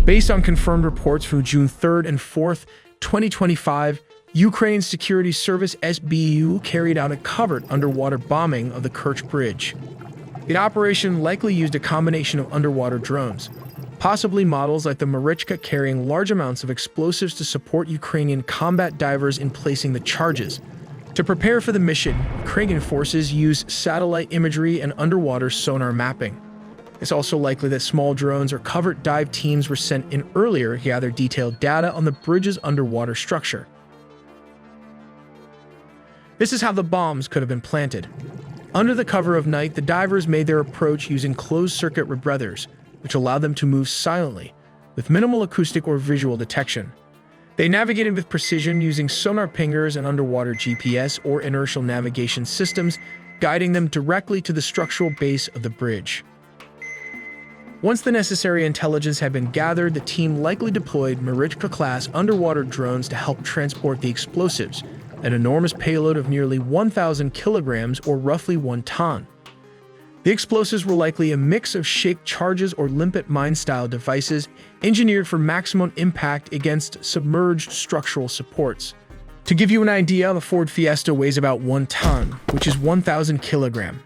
Based on confirmed reports from June 3rd and 4th, 2025, Ukraine's security service SBU carried out a covert underwater bombing of the Kerch Bridge. The operation likely used a combination of underwater drones, possibly models like the Marichka carrying large amounts of explosives to support Ukrainian combat divers in placing the charges. To prepare for the mission, Ukrainian forces used satellite imagery and underwater sonar mapping. It's also likely that small drones or covert dive teams were sent in earlier to gather detailed data on the bridge's underwater structure. This is how the bombs could have been planted. Under the cover of night, the divers made their approach using closed-circuit rebreathers, which allowed them to move silently, with minimal acoustic or visual detection. They navigated with precision using sonar pingers and underwater GPS or inertial navigation systems, guiding them directly to the structural base of the bridge. Once the necessary intelligence had been gathered, the team likely deployed Marichka-class underwater drones to help transport the explosives, an enormous payload of nearly 1,000 kilograms or roughly 1 ton. The explosives were likely a mix of shaped charges or limpet mine-style devices engineered for maximum impact against submerged structural supports. To give you an idea, the Ford Fiesta weighs about 1 ton, which is 1,000 kilograms.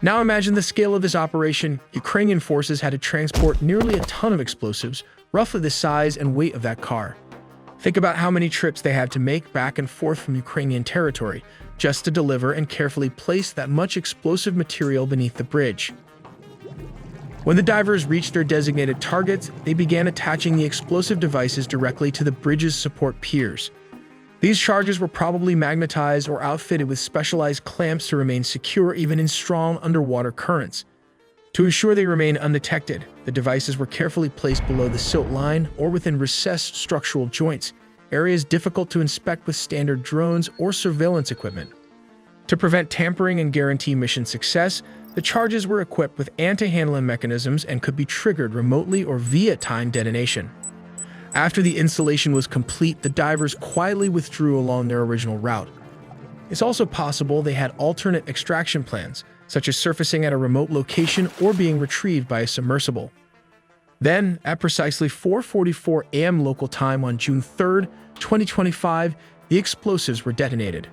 Now imagine the scale of this operation. Ukrainian forces had to transport nearly a ton of explosives, roughly the size and weight of that car. Think about how many trips they had to make back and forth from Ukrainian territory just to deliver and carefully place that much explosive material beneath the bridge. When the divers reached their designated targets, they began attaching the explosive devices directly to the bridge's support piers. These charges were probably magnetized or outfitted with specialized clamps to remain secure even in strong underwater currents. To ensure they remained undetected, the devices were carefully placed below the silt line or within recessed structural joints, areas difficult to inspect with standard drones or surveillance equipment. To prevent tampering and guarantee mission success, the charges were equipped with anti-handling mechanisms and could be triggered remotely or via timed detonation. After the installation was complete, the divers quietly withdrew along their original route. It's also possible they had alternate extraction plans, such as surfacing at a remote location or being retrieved by a submersible. Then, at precisely 4:44 a.m. local time on June 3, 2025, the explosives were detonated.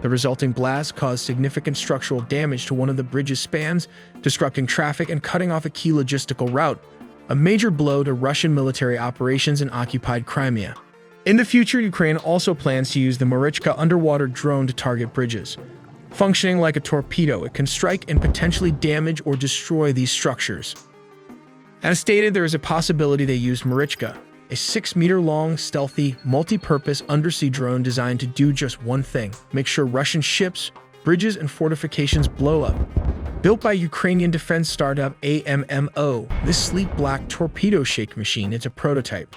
The resulting blast caused significant structural damage to one of the bridge's spans, disrupting traffic and cutting off a key logistical route, a major blow to Russian military operations in occupied Crimea. In the future, Ukraine also plans to use the Marichka underwater drone to target bridges. Functioning like a torpedo, it can strike and potentially damage or destroy these structures. As stated, there is a possibility they used Marichka, a 6-meter-long, stealthy, multi-purpose undersea drone designed to do just one thing: make sure Russian ships, bridges, and fortifications blow up. Built by Ukrainian defense startup AMMO, this sleek black torpedo-shaped machine is a prototype.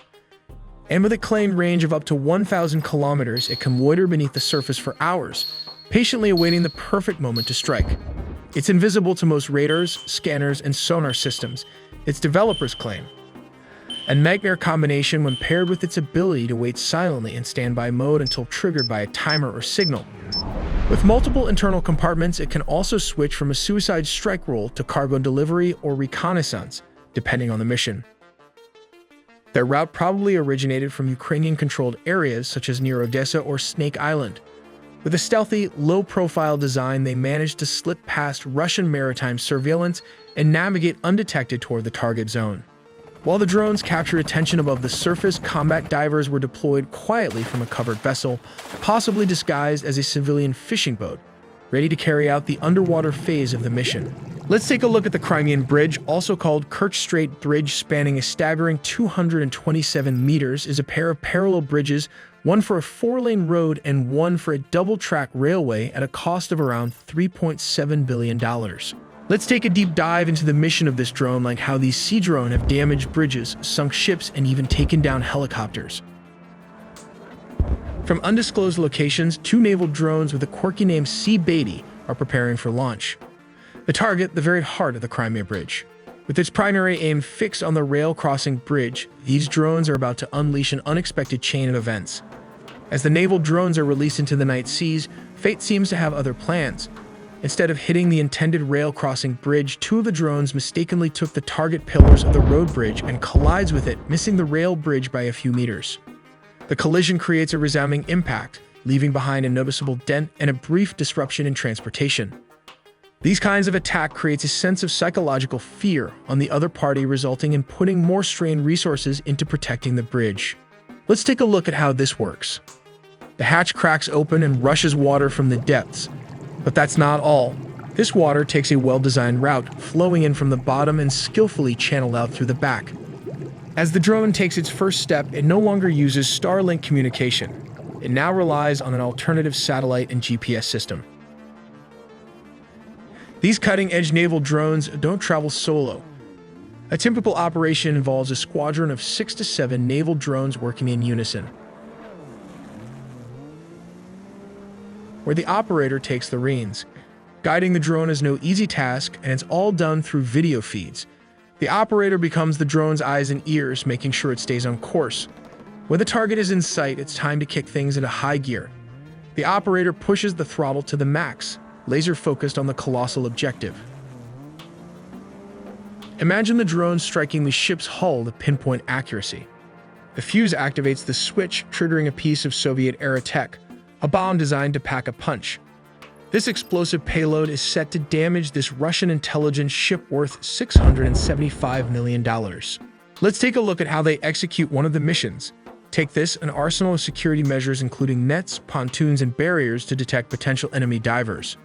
And with a claimed range of up to 1,000 kilometers, it can loiter beneath the surface for hours, patiently awaiting the perfect moment to strike. It's invisible to most radars, scanners, and sonar systems, its developers claim. A nightmare combination when paired with its ability to wait silently in standby mode until triggered by a timer or signal. With multiple internal compartments, it can also switch from a suicide strike role to cargo delivery or reconnaissance, depending on the mission. Their route probably originated from Ukrainian-controlled areas such as near Odessa or Snake Island. With a stealthy, low-profile design, they managed to slip past Russian maritime surveillance and navigate undetected toward the target zone. While the drones captured attention above the surface, combat divers were deployed quietly from a covered vessel, possibly disguised as a civilian fishing boat, ready to carry out the underwater phase of the mission. Let's take a look at the Crimean Bridge, also called Kerch Strait Bridge, spanning a staggering 227 meters, is a pair of parallel bridges, one for a 4-lane road and one for a double-track railway at a cost of around $3.7 billion. Let's take a deep dive into the mission of this drone, like how these sea drones have damaged bridges, sunk ships, and even taken down helicopters. From undisclosed locations, 2 naval drones with a quirky name Sea Beatty are preparing for launch. The target, the very heart of the Crimea Bridge. With its primary aim fixed on the rail-crossing bridge, these drones are about to unleash an unexpected chain of events. As the naval drones are released into the night seas, fate seems to have other plans. Instead of hitting the intended rail crossing bridge, two of the drones mistakenly took the target pillars of the road bridge and collides with it, missing the rail bridge by a few meters. The collision creates a resounding impact, leaving behind a noticeable dent and a brief disruption in transportation. These kinds of attack creates a sense of psychological fear on the other party, resulting in putting more strained resources into protecting the bridge. Let's take a look at how this works. The hatch cracks open and rushes water from the depths. But that's not all. This water takes a well-designed route, flowing in from the bottom and skillfully channeled out through the back. As the drone takes its first step, it no longer uses Starlink communication. It now relies on an alternative satellite and GPS system. These cutting-edge naval drones don't travel solo. A typical operation involves a squadron of 6 to 7 naval drones working in unison, where the operator takes the reins. Guiding the drone is no easy task, and it's all done through video feeds. The operator becomes the drone's eyes and ears, making sure it stays on course. When the target is in sight, it's time to kick things into high gear. The operator pushes the throttle to the max, laser-focused on the colossal objective. Imagine the drone striking the ship's hull with pinpoint accuracy. The fuse activates the switch, triggering a piece of Soviet-era tech, a bomb designed to pack a punch. This explosive payload is set to damage this Russian intelligence ship worth $675 million. Let's take a look at how they execute one of the missions. Take this, an arsenal of security measures including nets, pontoons, and barriers to detect potential enemy divers.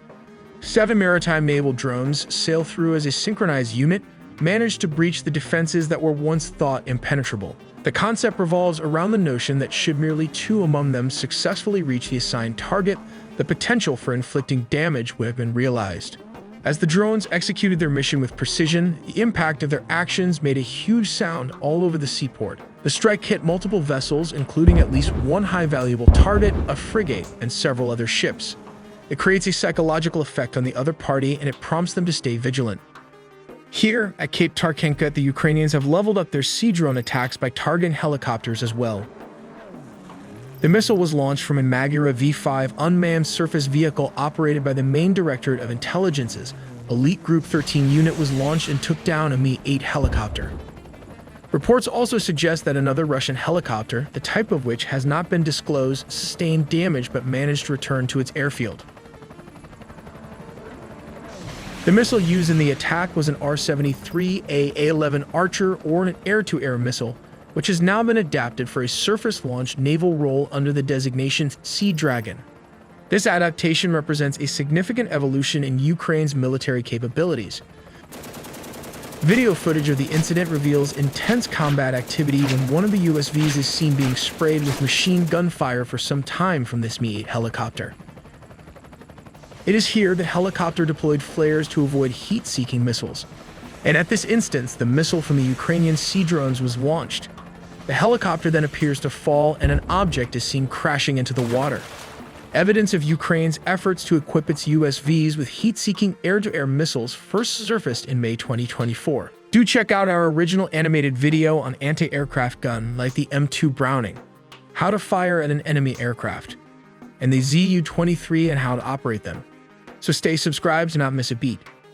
7 maritime naval drones sail through as a synchronized unit, managed to breach the defenses that were once thought impenetrable. The concept revolves around the notion that should merely 2 among them successfully reach the assigned target, the potential for inflicting damage would have been realized. As the drones executed their mission with precision, the impact of their actions made a huge sound all over the seaport. The strike hit multiple vessels, including at least one high-valuable target, a frigate, and several other ships. It creates a psychological effect on the other party, and it prompts them to stay vigilant. Here, at Cape Tarkenka, the Ukrainians have leveled up their sea drone attacks by targeting helicopters as well. The missile was launched from a Magyar V-5 unmanned surface vehicle operated by the Main Directorate of Intelligence's Elite Group 13 unit was launched and took down a Mi-8 helicopter. Reports also suggest that another Russian helicopter, the type of which has not been disclosed, sustained damage but managed to return to its airfield. The missile used in the attack was an R-73A-A-11 Archer, or an air-to-air missile, which has now been adapted for a surface-launched naval role under the designation Sea Dragon. This adaptation represents a significant evolution in Ukraine's military capabilities. Video footage of the incident reveals intense combat activity when one of the USVs is seen being sprayed with machine gun fire for some time from this Mi-8 helicopter. It is here the helicopter deployed flares to avoid heat-seeking missiles. And at this instance, the missile from the Ukrainian sea drones was launched. The helicopter then appears to fall and an object is seen crashing into the water. Evidence of Ukraine's efforts to equip its USVs with heat-seeking air-to-air missiles first surfaced in May 2024. Do check out our original animated video on anti-aircraft gun like the M2 Browning, how to fire at an enemy aircraft, and the Zu-23 and how to operate them. So stay subscribed to not miss a beat.